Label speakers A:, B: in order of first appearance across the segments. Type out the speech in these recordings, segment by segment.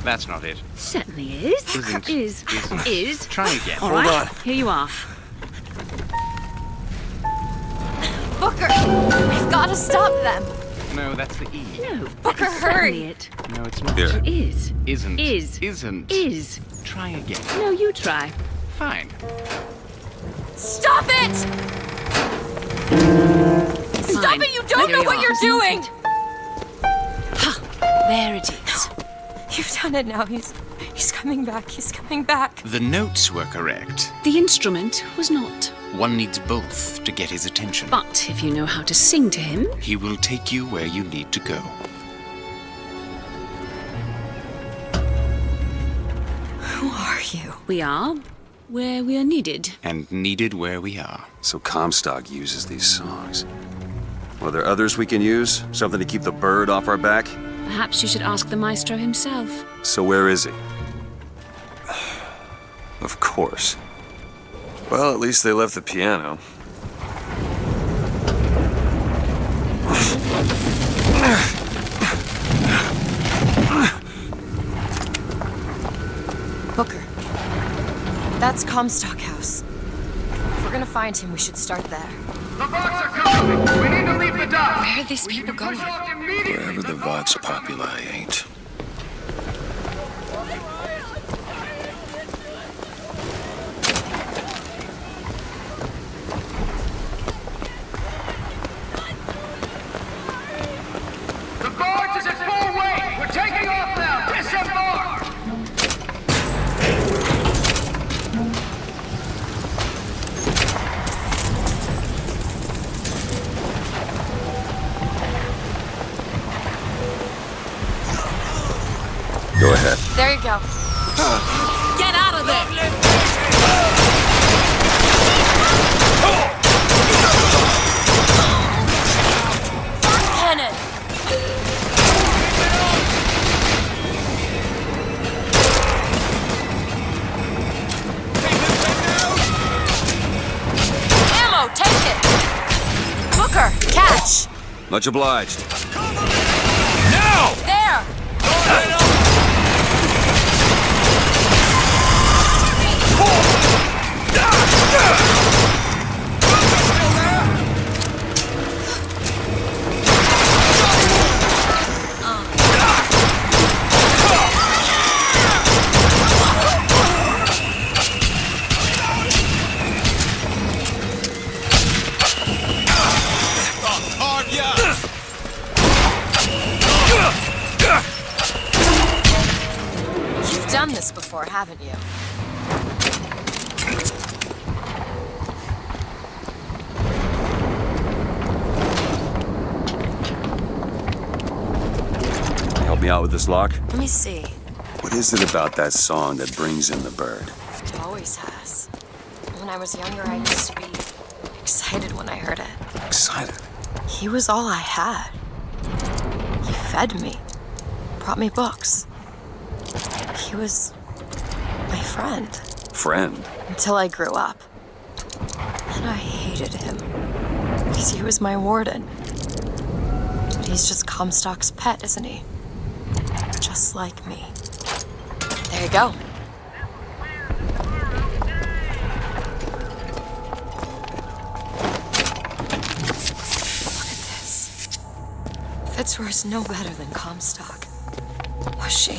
A: That's not it.
B: Certainly is.
A: Isn't.
B: Is.
A: Try again.
B: All right. Here you are.
C: Booker! We've got to stop them!
A: No, that's the E.
B: No.
C: Booker,
B: that's
C: hurry.
B: certainly it.
A: No, it's not.
D: Here.
B: Is.
A: Isn't.
B: Is.
A: Isn't.
B: Is.
A: Try again.
B: No, you try.
A: Fine.
C: Stop it! Stop
B: Fine.
C: it! You don't
B: There
C: know
B: you
C: what
B: are.
C: you're doing!
B: There it is.
C: You've done it now. He's coming back. He's coming back.
E: The notes were correct.
B: The instrument was not.
E: One needs both to get his attention.
B: But if you know how to sing to him,
E: He will take you where you need to go.
C: Who are you?
B: we are where we are needed.
E: And needed where we are.
D: So Comstock uses these songs. Are there others we can use? Something to keep the bird off our back?
B: Perhaps you should ask the maestro himself.
D: So where is he? Of course. Well, at least they left the piano.
C: Booker. That's Comstock House. If we're gonna find him, we should start there.
F: The Vox are coming! We need to leave the dock!
C: Where are these people going?
D: Wherever the Vox Populi ain't.
F: The barge is at full weight! We're taking off now! Disembark!
D: Go ahead.
C: There you go.
B: Get out of there!
C: Cannon! Ammo, take it! Booker, catch!
D: Much obliged.
C: There! You've done this before, haven't you?
D: Help me out with this lock.
C: Let me see.
D: What is it about that song that brings in the bird?
C: It always has. When I was younger, I used to be excited when I heard it.
D: Excited.
C: He was all I had. He fed me, brought me books. He was my friend.
D: Friend.
C: Until I grew up. And I hated him. Because he was my warden. But he's just Comstock's pet, isn't he? Just like me. There you go. Look at this. Fitzroy's no better than Comstock. Was she?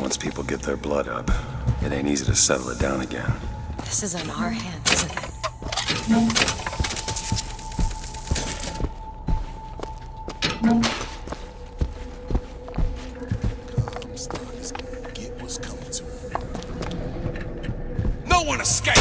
D: Once people get their blood up, it ain't easy to settle it down again.
C: This is on our hands, isn't it?
G: No one escaped!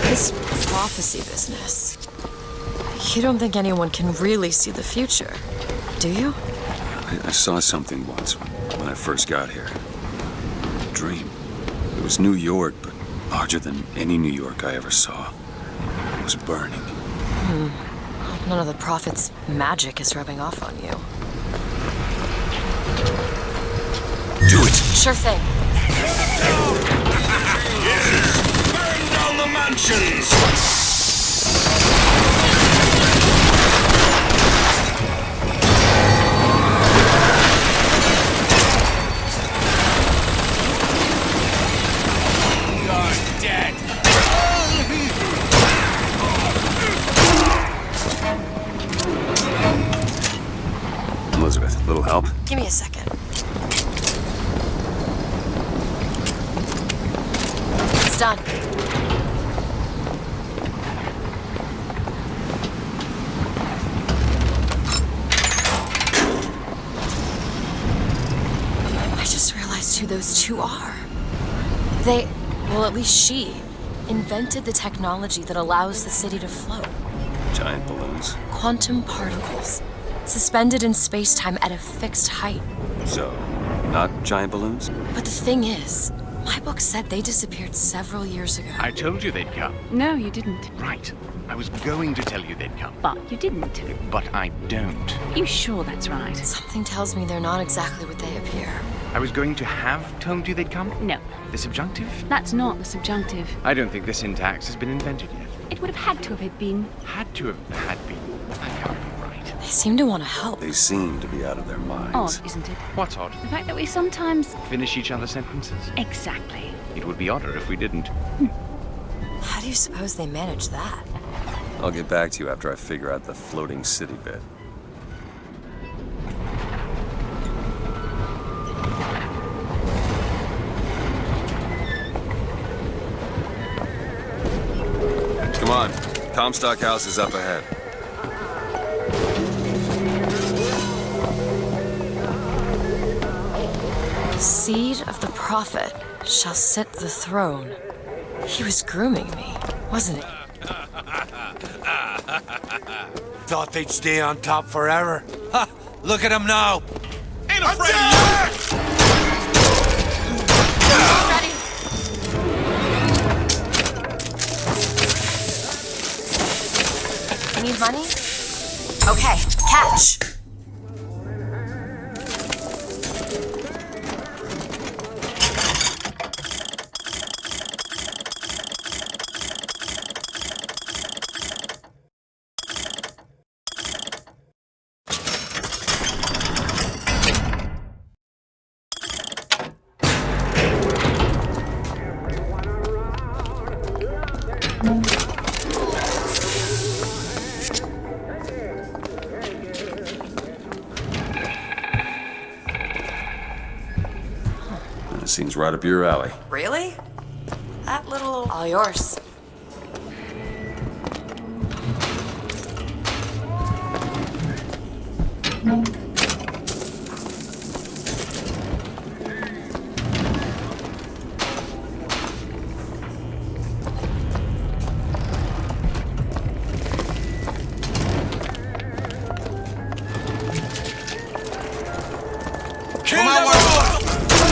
C: This prophecy business. You don't think anyone can really see the future, do you?
D: I saw something once when I first got here. A dream. It was New York, but larger than any New York I ever saw. It was burning.
C: None of the prophet's magic is rubbing off on you.
D: Do it!
C: Sure thing.
G: Burn down the mansions!
F: You're dead.
D: Elizabeth, little help?
C: Give me a second. It's done. I just realized who those two are. Well, at least she, invented the technology that allows the city to float.
D: Giant balloons.
C: Quantum particles, suspended in space-time at a fixed height.
D: So, not giant balloons?
C: But the thing is, my book said they disappeared several years ago.
A: I told you they'd come.
B: No, you didn't.
A: Right. I was going to tell you they'd come.
B: But you didn't.
A: But I don't.
B: You sure that's right?
C: Something tells me they're not exactly what they appear.
A: I was going to have told you they'd come?
B: No,
A: The subjunctive?
B: that's not the subjunctive.
A: I don't think the syntax has been invented yet.
B: It would have had to have been.
A: Had to have had been. That can't be right.
C: They seem to want to help.
D: They seem to be out of their minds.
B: Odd, isn't it?
A: What's odd?
B: The fact that we sometimes...
A: Finish each other's sentences?
B: Exactly.
A: It would be odder if we didn't.
C: How do you suppose they manage that?
D: I'll get back to you after I figure out the floating city bit. Come on. Comstock House is up ahead.
C: Seed of the prophet shall sit the throne. He was grooming me, wasn't he?
G: Thought they'd stay on top forever. Ha! Look at them now!
F: Ain't afraid of you!
C: Ready? You need money? Okay, catch.
D: Seems right up your alley.
C: Really? That little... All yours.
G: Come on,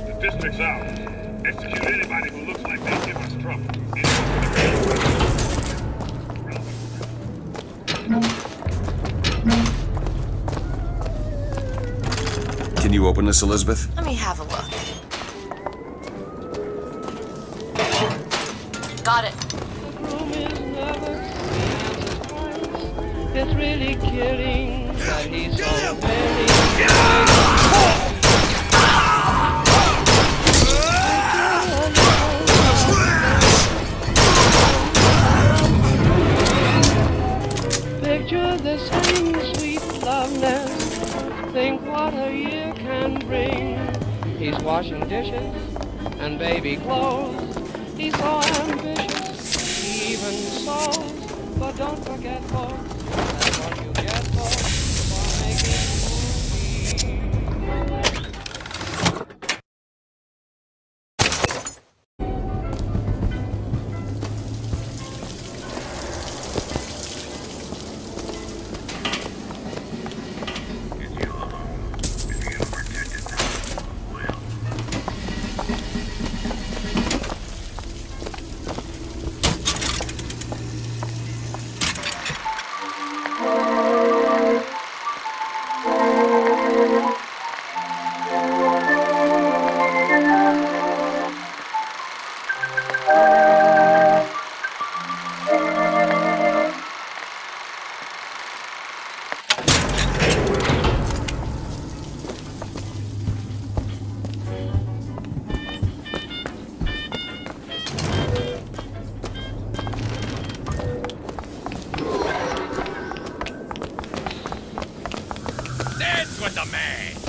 H: The district's ours. Execute anybody who looks like they give us trouble.
D: Can you open this, Elizabeth?
C: Let me have a look. Got it.
I: It's really killing, but he's so very... Picture the same sweet loveliness. Think what a year can bring. He's washing dishes and baby clothes. He's so ambitious, he even sews. But don't forget, folks, that's what you get for making movies.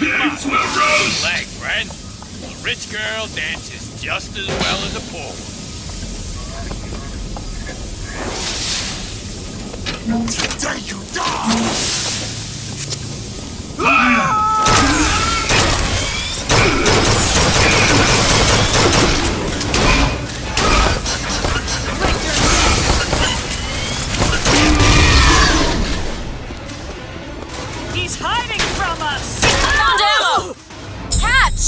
F: Leg, friend. A rich girl dances just as well as a poor one. Today you die!
J: He's hiding from us!
C: Found ammo! Catch!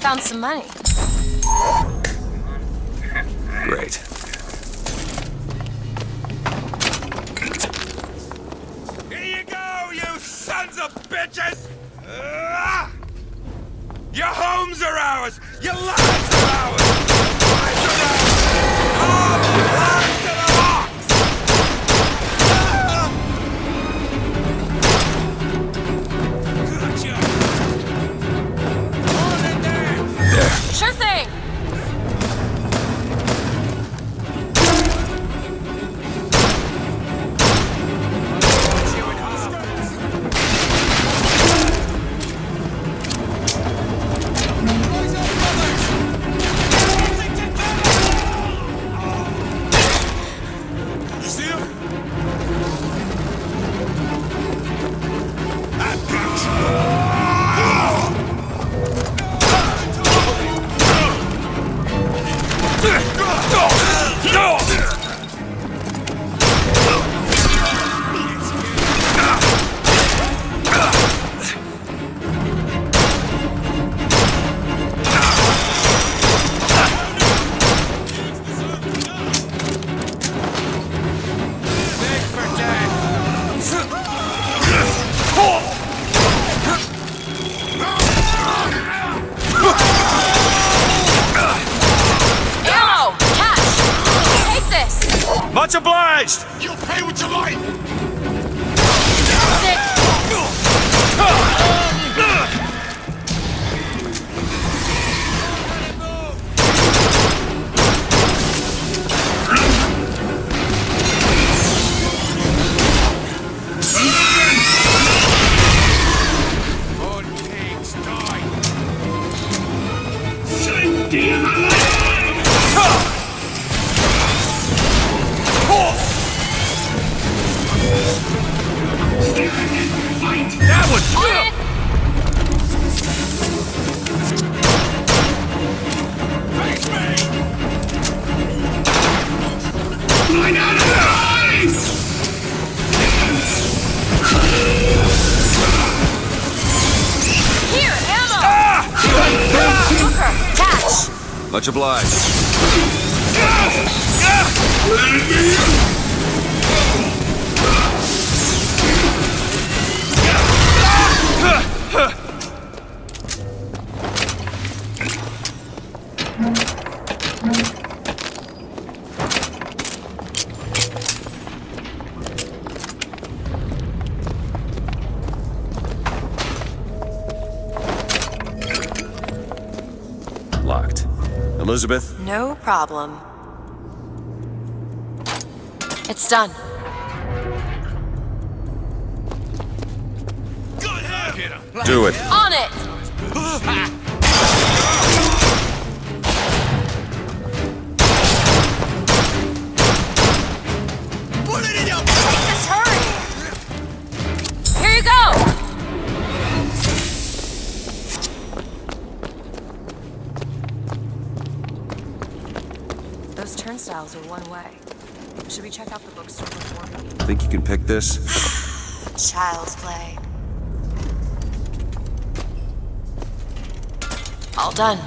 C: Found some money.
D: Great.
F: Here you go, you sons of bitches! Your homes are ours! Your lives are ours! Your lives are ours! All lives to the box! Gotcha! On in there!
D: There.
C: Sure thing!
F: You see him?
C: Ammo! Catch! Take this!
F: Much obliged! You'll pay with your life!
C: Sit!
F: All pigs die! That was
C: On it!
F: Face me!
C: Here, ammo! Booker, catch!
D: Much obliged. Locked. Elizabeth?
C: No problem. It's done.
D: Do it.
C: On it! Just hurry! Here you go! Those turnstiles are one way. Should we check out the bookstore before?
D: Think you can pick this?
C: Child's play. All done.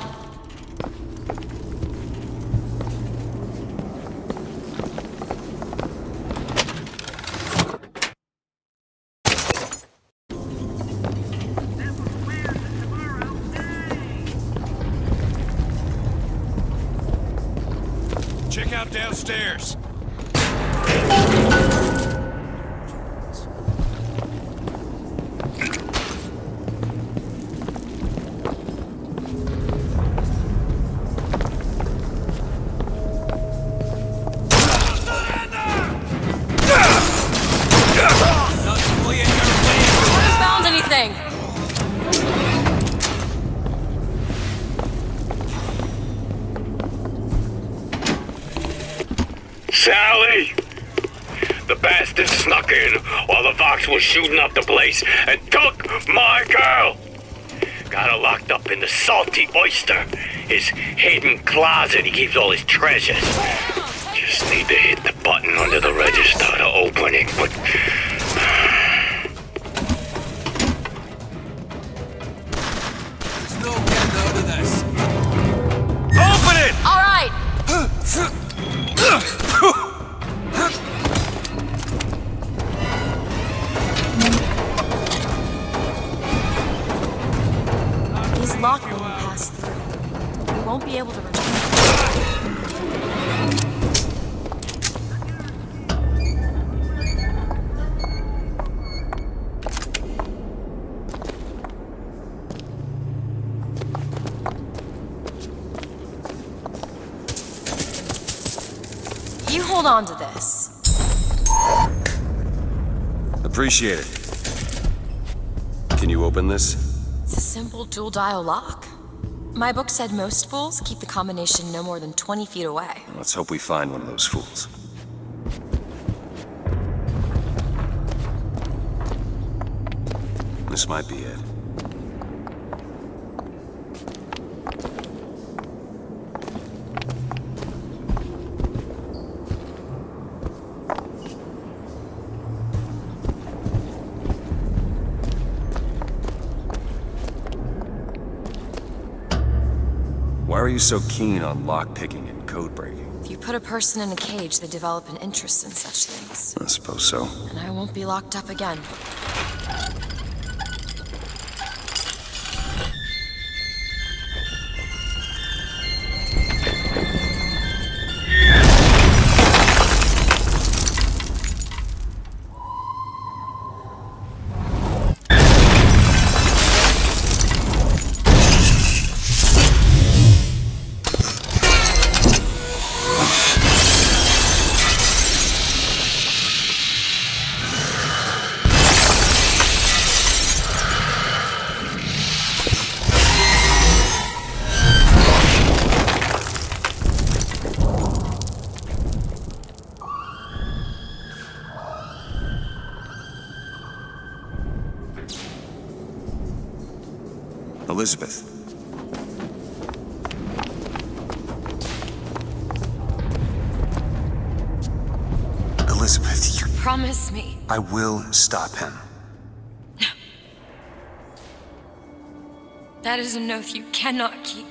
F: out downstairs.
C: Haven't found anything.
K: Sally! The bastard snuck in while the Vox was shooting up the place and took my girl! Got her locked up in the salty oyster, his hidden closet he keeps all his treasures. Just need to hit the button under the register to open it, but...
F: There's no getting out of this.
K: Open it!
C: All right. He's locked when we pass through. We won't be able to return. You hold on to this.
D: Appreciate it. Can you open this?
C: It's a simple dual-dial lock. My book said most fools keep the combination no more than 20 feet away.
D: Let's hope we find one of those fools. This might be it. Why are you so keen on lockpicking and code breaking?
C: If you put a person in a cage, they develop an interest in such things.
D: I suppose so.
C: And I won't be locked up again.
D: Elizabeth. Elizabeth, you...
C: Promise me.
D: I will stop him.
C: That is an oath you cannot keep.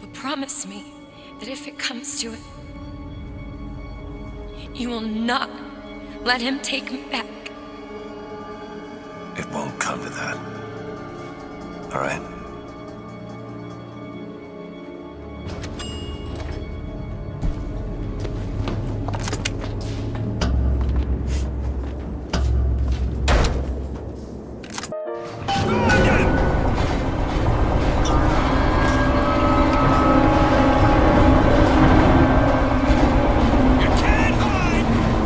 C: But promise me that if it comes to it, you will not let him take me back.
D: It won't come to that. All right?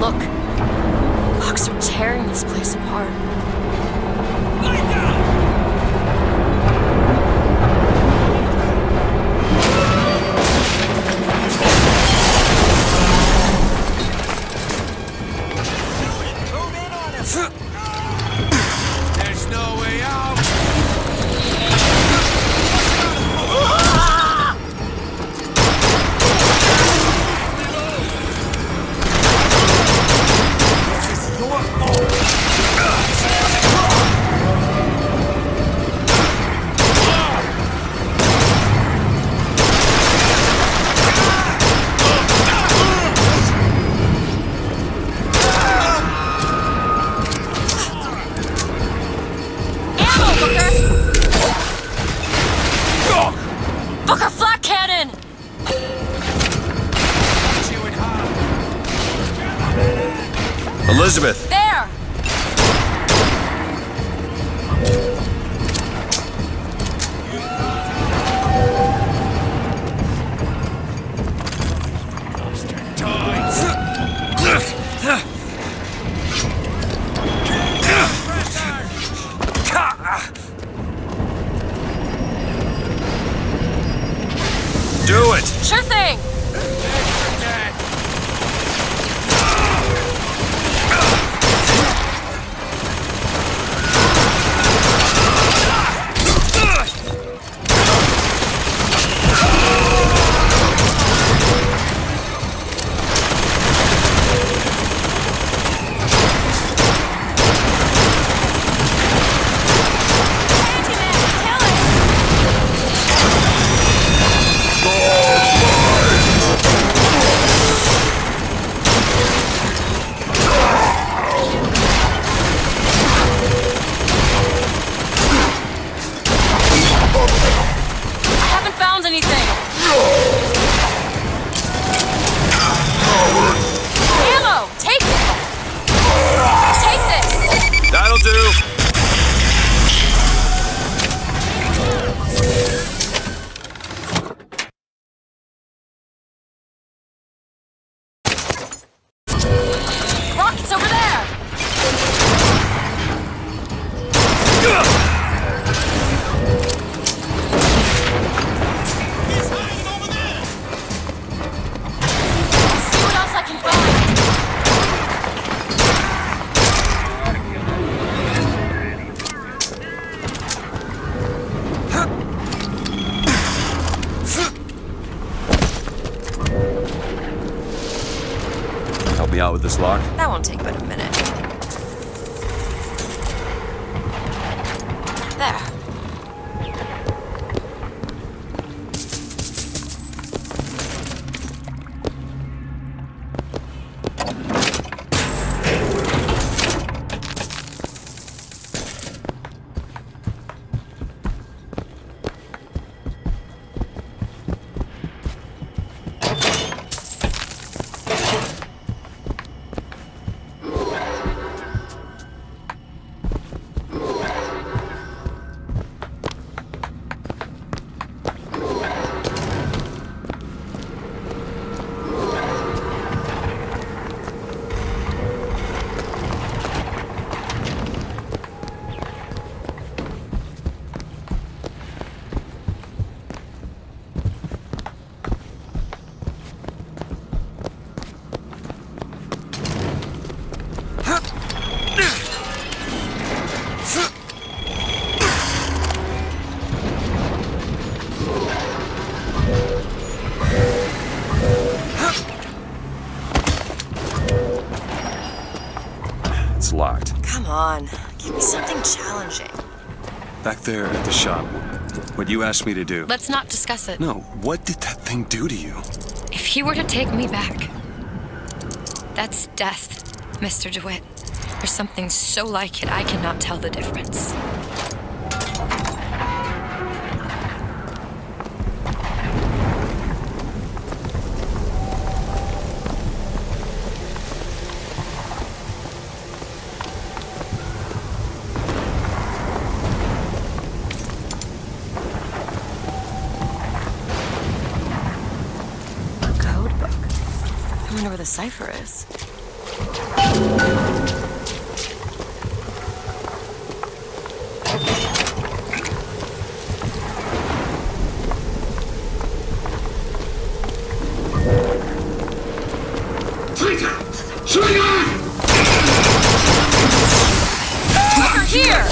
C: Look, Vox are tearing this place apart.
F: There's no way out. This is your fault.
D: Elizabeth!
C: There!
D: Do it!
C: Sure thing!
D: Me out with this lock?
C: That won't take but a minute. There.
D: It's locked.
C: Come on, give me something challenging.
D: Back there at the shop, what you asked me to do.
C: Let's not discuss it.
D: No, what did that thing do to you?
C: If he were to take me back, that's death, Mr. DeWitt. There's something so like it, I cannot tell the difference. I wonder where the cipher is. Over here!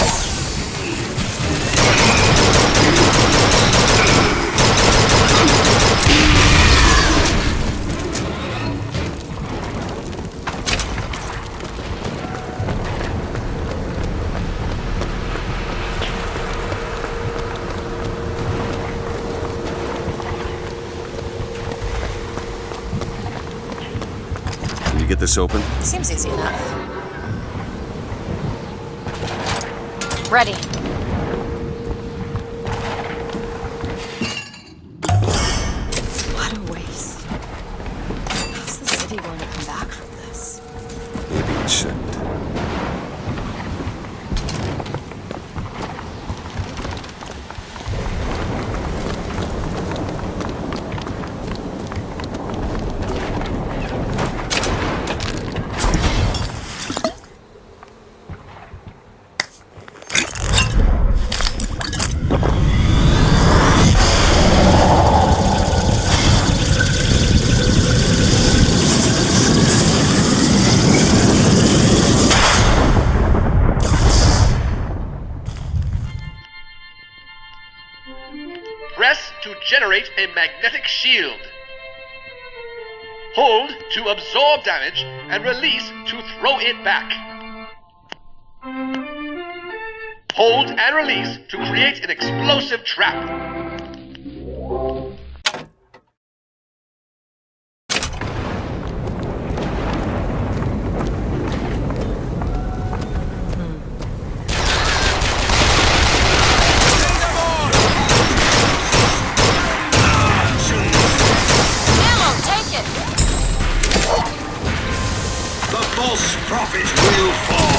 D: You get this open?
C: Seems easy enough. Ready. What a waste. How's the city going to come back from this?
D: Maybe it shouldn't.
L: generate a magnetic shield. Hold to absorb damage and release to throw it back. Hold and release to create an explosive trap.
F: False prophet will fall.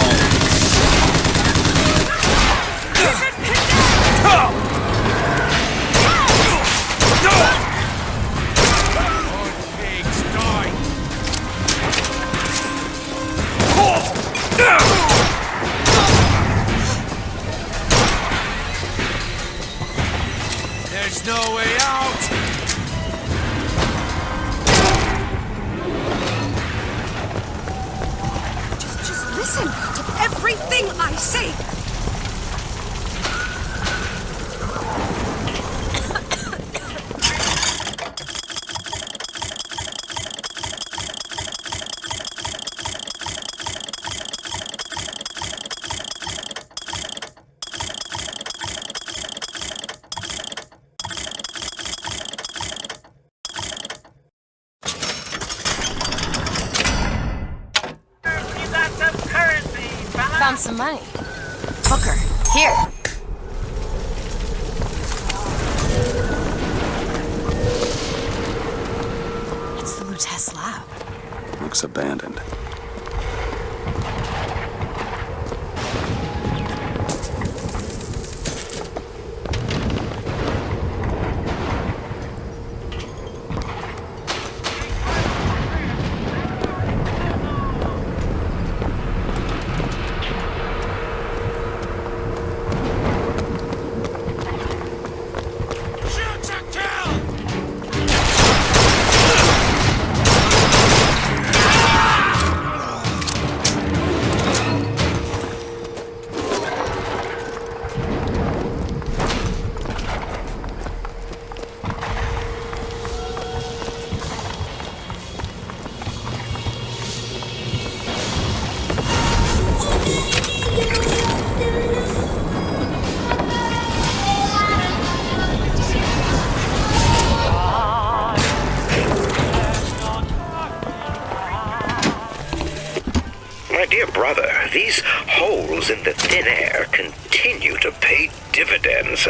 F: There's no way out.
J: Listen to everything I say!
C: Found some money. Booker, here. It's the Lutece lab.
D: Looks abandoned.
K: Dear brother, these holes in the thin air continue to pay dividends.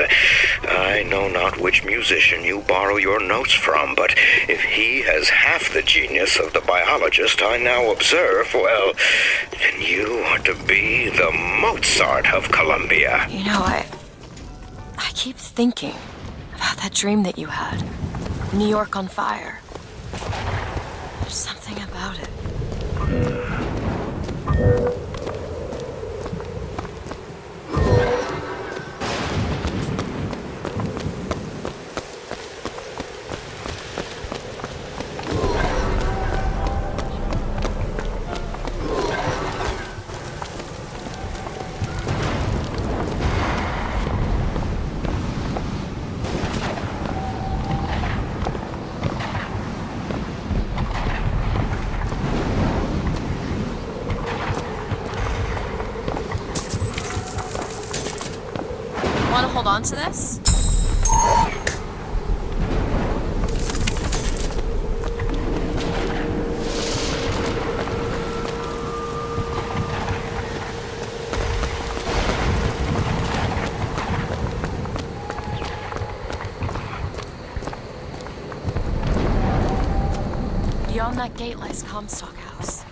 K: I know not which musician you borrow your notes from, but if he has half the genius of the biologist I now observe, well, then you are to be the Mozart of Columbia.
C: You know, I keep thinking about that dream that you had. New York on fire. There's something about it. Want to hold on to this? Beyond that gate lies Comstock House.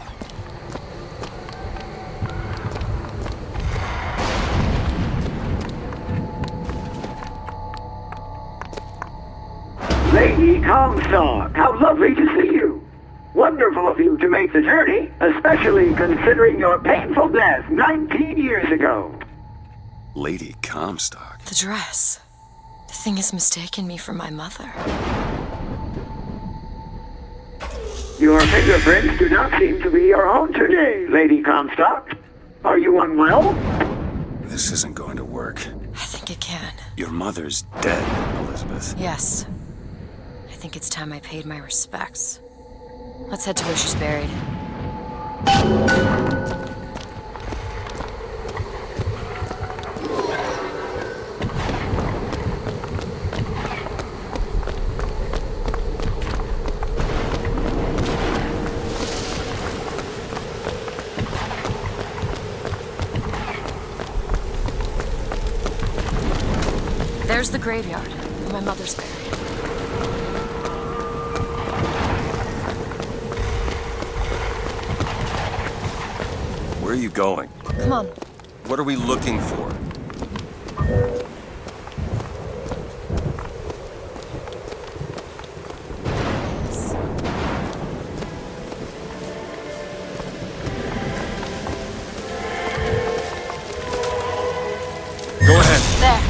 M: Lady Comstock, how lovely to see you. Wonderful of you to make the journey, especially considering your painful death 19 years ago.
D: Lady Comstock?
C: The dress. The thing has mistaken me for my mother.
M: Your fingerprints do not seem to be your own today, Lady Comstock. Are you unwell?
D: This isn't going to work.
C: I think it can.
D: Your mother's dead, Elizabeth.
C: Yes. I think it's time I paid my respects. Let's head to where she's buried. There's the graveyard, where my mother's buried.
D: Where are you going?
C: Come on.
D: What are we looking for? Go ahead.
C: There.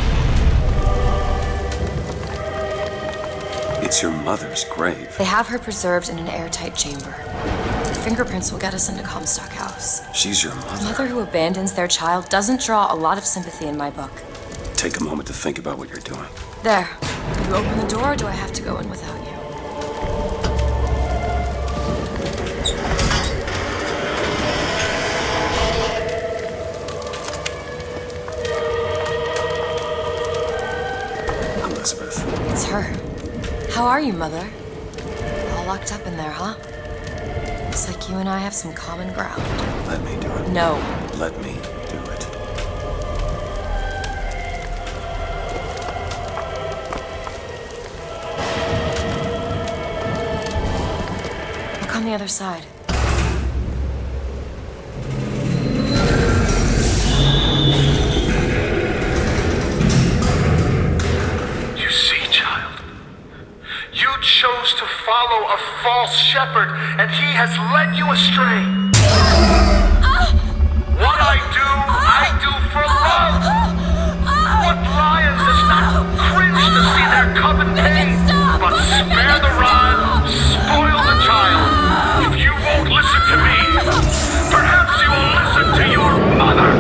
D: It's your mother's grave.
C: They have her preserved in an airtight chamber. The fingerprints will get us into Comstock House.
D: She's your mother.
C: A mother who abandons their child doesn't draw a lot of sympathy in my book.
D: Take a moment to think about what you're doing.
C: There. Do you open the door, or do I have to go in without you?
D: Elizabeth.
C: It's her. How are you, Mother? All locked up in there, huh? Looks like you and I have some common ground.
D: Let me do it.
C: No.
D: Let me do it.
C: Look on the other side.
L: You see, child, you chose to follow a false shepherd, and he has led you astray. What I do for love. What lion does not cringe to see their cub in pain? But spare the rod, spoil the child. If you won't listen to me, perhaps you will listen to your mother.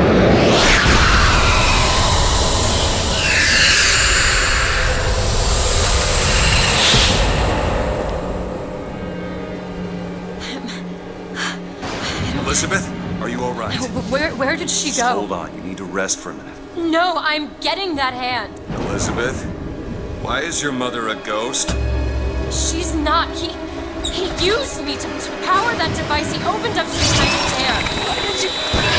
D: Elizabeth, are you all right?
C: Where did she
D: Just
C: go?
D: hold on. You need to rest for a minute.
C: No, I'm getting that hand.
D: Elizabeth, why is your mother a ghost?
C: She's not. He used me to power that device. He opened up his tiny hand.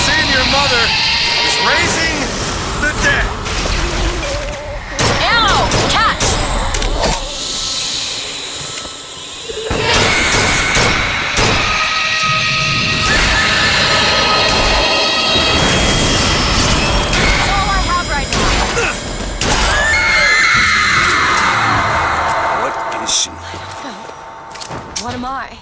F: Seeing your mother is raising the dead.
C: Ammo! Catch! That's all I have right now.
D: What is she?
C: What am I?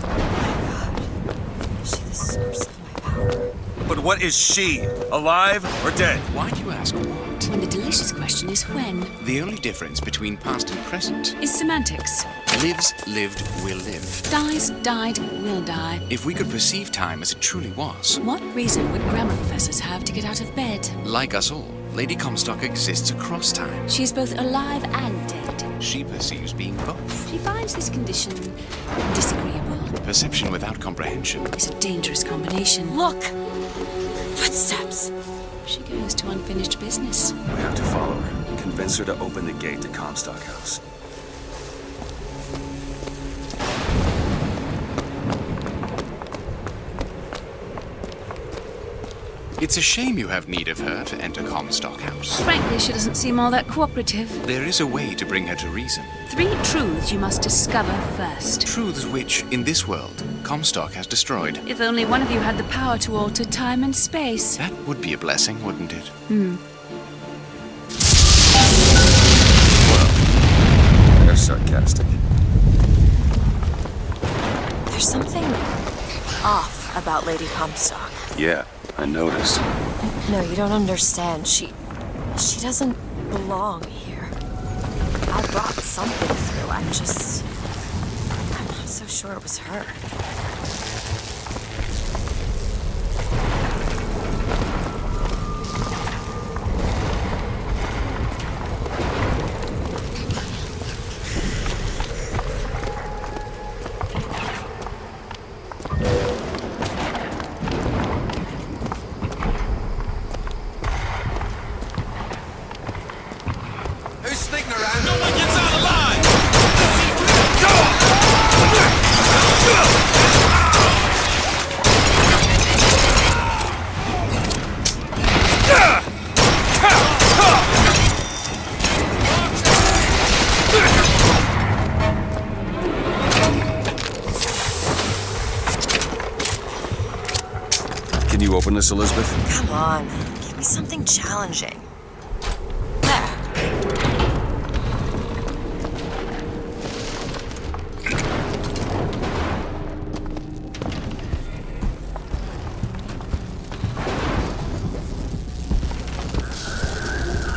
C: Oh my God. Is she the source of my power?
D: But what is she? Alive or dead?
E: Why do you ask what?
N: When the delicious question is when.
E: The only difference between past and present
N: Is semantics.
E: lives, lived, will live.
N: Dies, died, will die.
E: If we could perceive time as it truly was,
N: What reason would grammar professors have to get out of bed?
E: like us all, Lady Comstock exists across time.
N: She's both alive and dead.
E: She perceives being both.
N: She finds this condition disagreeable.
E: Perception without comprehension
N: It's a dangerous combination.
C: Look! Footsteps!
N: She goes to unfinished business.
D: We have to follow her. Convince her to open the gate to Comstock House.
E: It's a shame you have need of her to enter Comstock House.
N: Frankly, she doesn't seem all that cooperative.
E: There is a way to bring her to reason.
N: 3 truths you must discover first.
E: Truths which, in this world, Comstock has destroyed.
N: If only one of you had the power to alter time and space.
E: That would be a blessing, wouldn't it?
D: They're sarcastic.
C: There's something off about Lady Comstock.
D: Yeah, I noticed.
C: No, you don't understand. She doesn't belong here. God brought something through. I'm not so sure it was her.
F: Who's sneaking around? No one gets out alive!
D: Can you open this, Elizabeth?
C: Come on, give me something challenging. There.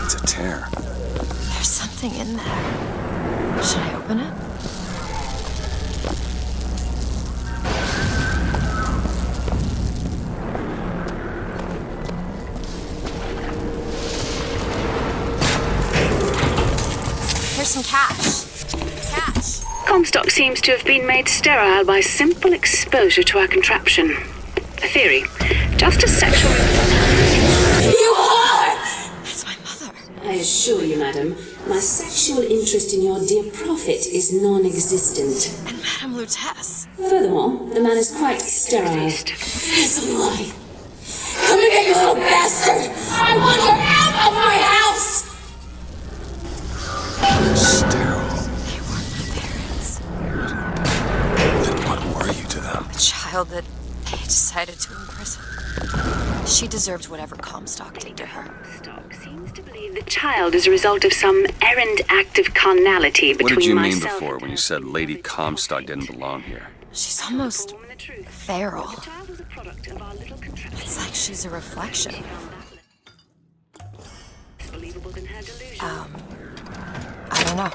D: It's a tear.
C: There's something in there. Should I open it? Here's some cash. Cash.
O: Comstock seems to have been made sterile by simple exposure to our contraption. A theory. Just as sexual...
P: You are!
C: That's my mother.
P: I assure you, madam, my sexual interest in your dear prophet is non-existent.
C: And Madame Lutece.
P: Furthermore, the man is quite sterile. It's a lie. Come here, you little bastard! I want you out of my house!
D: Sterile.
C: They weren't my parents.
D: Then what were you to them?
C: A child that they decided to imprison. She deserved whatever Comstock did to her.
O: Comstock seems to believe the child is a result of some errant act of carnality between
D: What did you mean
O: myself
D: before when you said Lady Comstock didn't belong here?
C: She's almost feral. It's like she's a reflection. I don't know.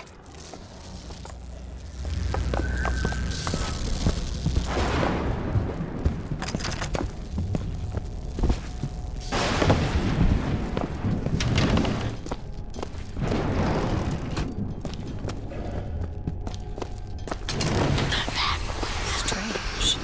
C: Strange.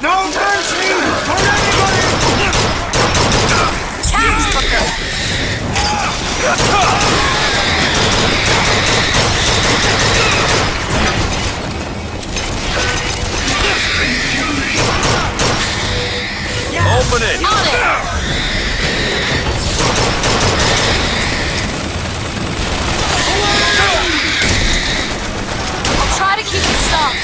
F: No mercy for anybody!
C: Catch, Booker!
F: Open it!
C: On it! I'll try to keep it stopped.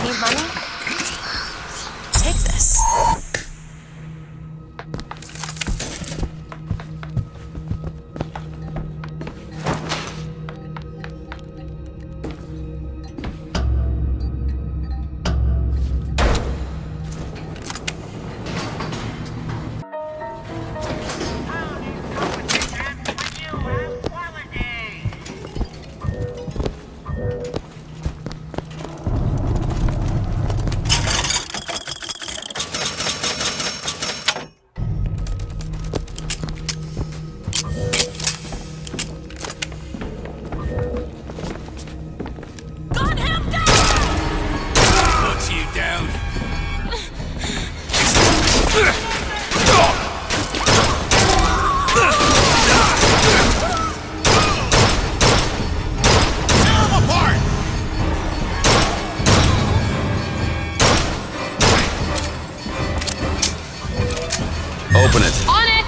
C: Need money? Take this.
D: Open it.
C: On it!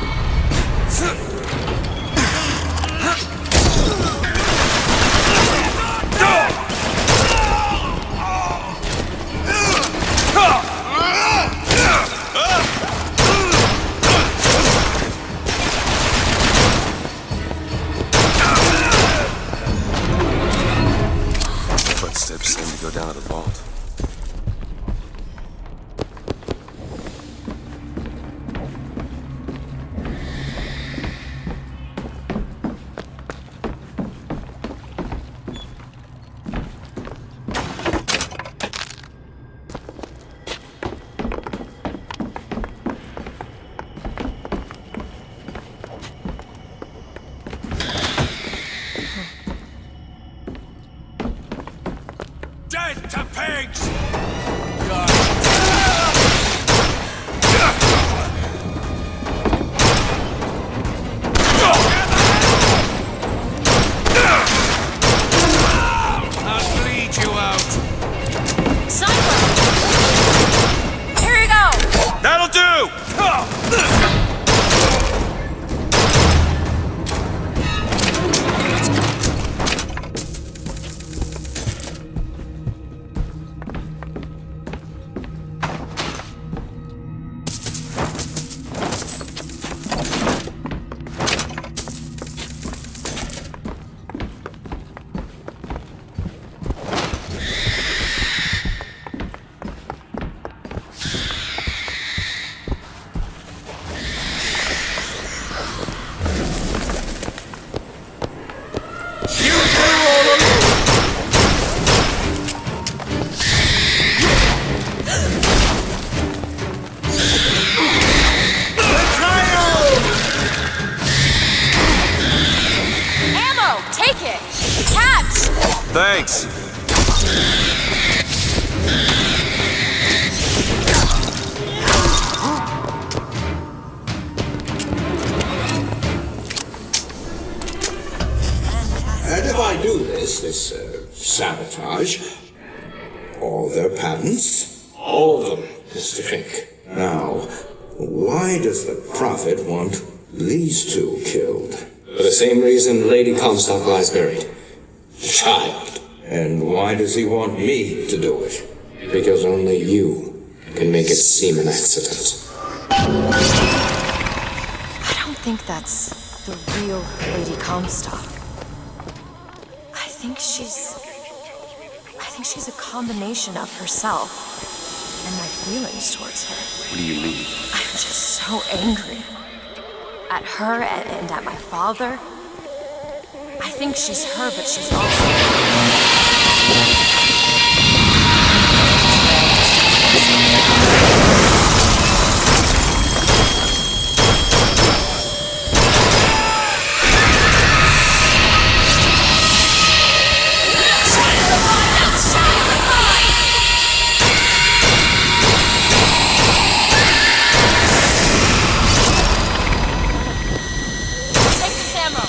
D: Footsteps seem to go down to the vault.
F: Dead to pigs! I'll bleed you out.
C: Sniper! Here you go!
F: That'll do!
D: Thanks.
Q: And if I do this sabotage, all their patents, all of them, Mr. Fink. Now, why does the Prophet want these two killed?
R: For the same reason Lady Comstock lies buried.
Q: Child. And why does he want me to do it?
R: Because only you can make it seem an accident.
C: I don't think that's the real Lady Comstock. I think she's a combination of herself and my feelings towards her.
D: What do you mean?
C: I'm just so angry. At her and at my father. I think she's her, but she's also...
L: Take this ammo.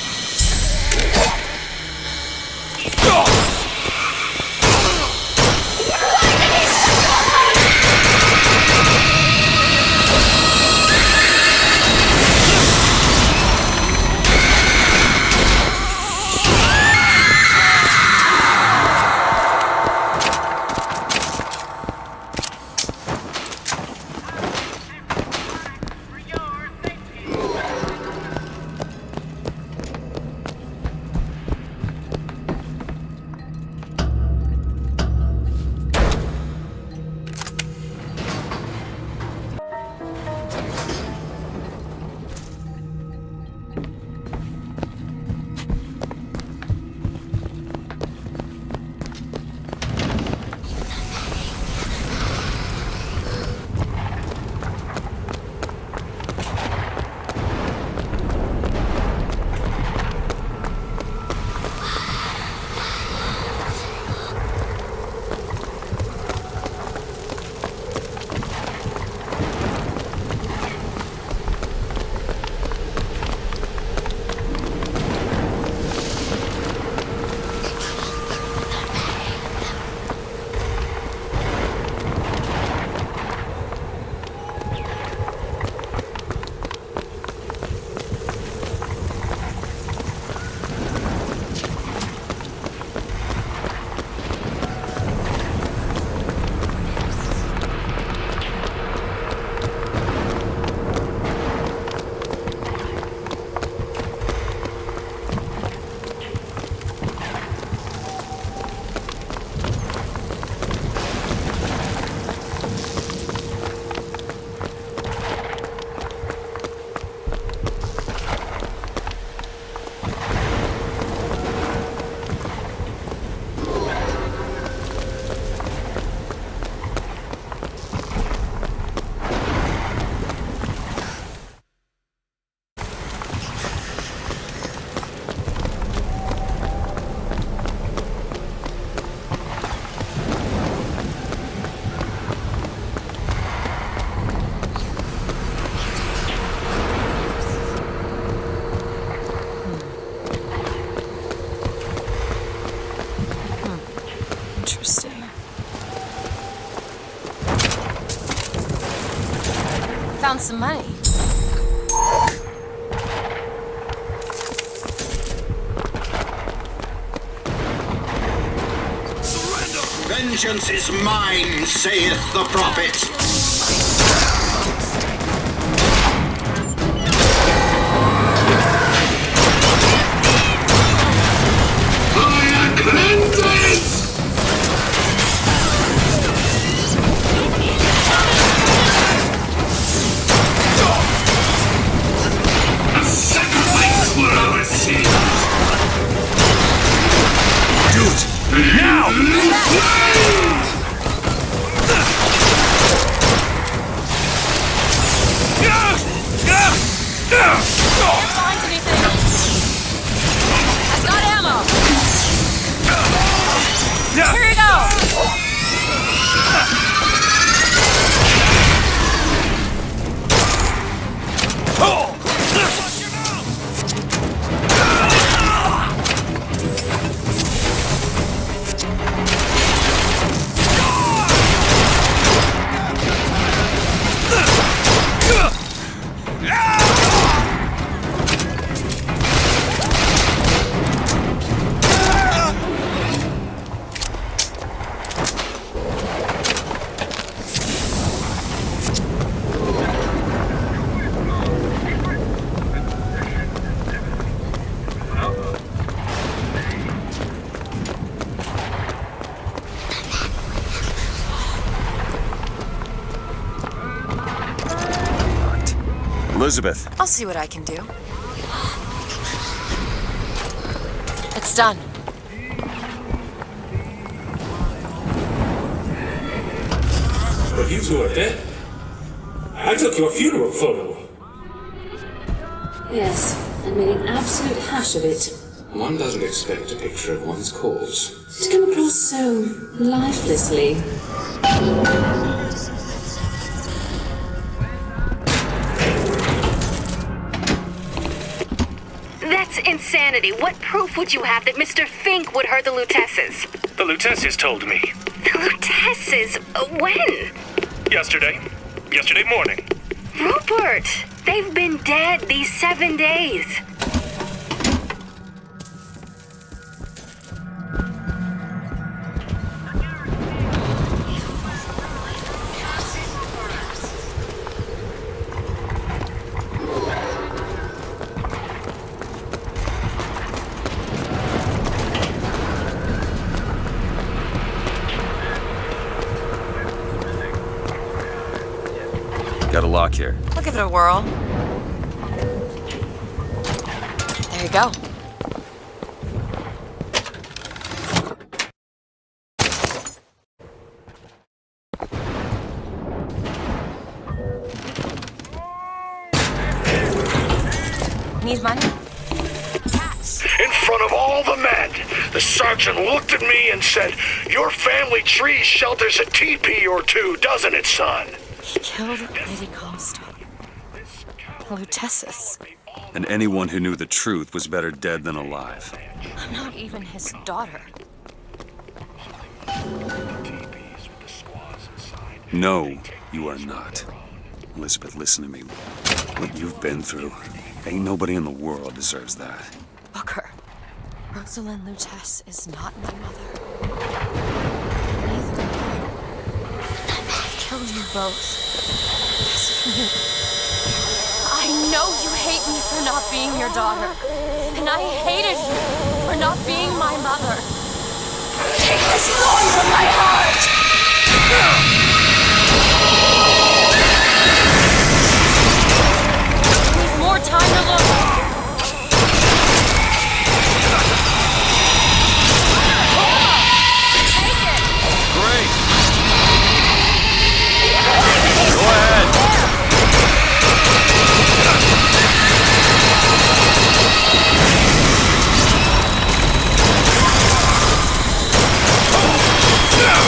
C: found some money.
Q: Vengeance is mine, saith the prophet.
D: Elizabeth.
C: I'll see what I can do. It's done.
S: But you two are dead. I took your funeral photo.
P: Yes, and made an absolute hash of it.
R: One doesn't expect a picture of one's corpse
P: To come across so lifelessly.
O: That's insanity. What proof would you have that Mr. Fink would hurt the Lutesses?
H: The Lutesses told me.
O: The Lutesses? When?
H: Yesterday. Yesterday morning.
O: Rupert! They've been dead these 7 days.
D: Got a lock here.
C: I'll give it a whirl. There you go. Need money?
K: In front of all the men, the sergeant looked at me and said, "Your family tree shelters a teepee or two, doesn't it, son?"
C: He killed Lady Comstock. The Lutesses.
D: And anyone who knew the truth was better dead than alive.
C: I'm not even his daughter.
D: No, you are not. Elizabeth, listen to me. What you've been through, ain't nobody in the world deserves that.
C: Booker, Rosalind Lutece is not my mother. Kill you both. This is me. I know you hate me for not being your daughter. And I hated you for not being my mother. Take this thorn from my heart! I need more time to look.
K: Yeah!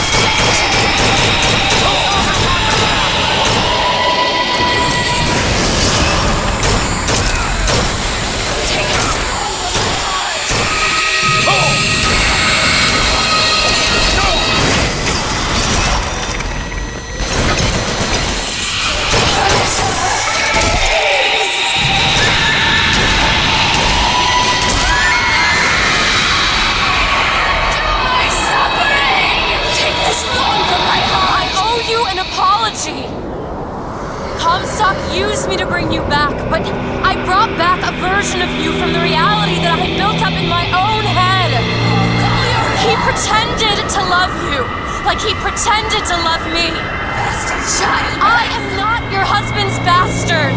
C: Comstock used me to bring you back, but I brought back a version of you from the reality that I had built up in my own head. He pretended to love you, like he pretended to love me. Bastard child! I am not your husband's bastard.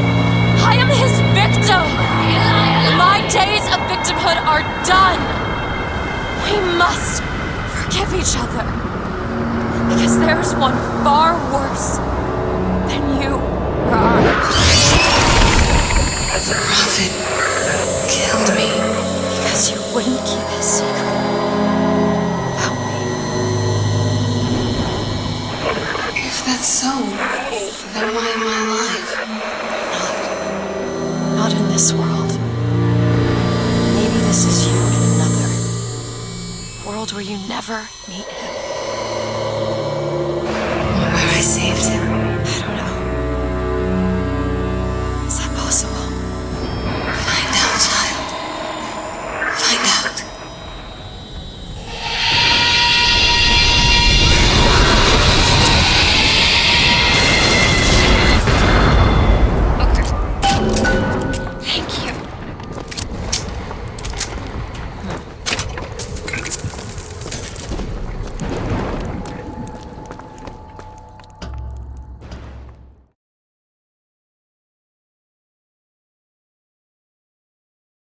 C: I am his victim. My days of victimhood are done. We must forgive each other, because there's one far worse than you or I.
P: The Prophet killed me.
C: Because you wouldn't keep his secret about me.
P: If that's so, then why am I alive?
C: Not in this world. Maybe this is you in another world where you never meet him.
P: Where I saved him.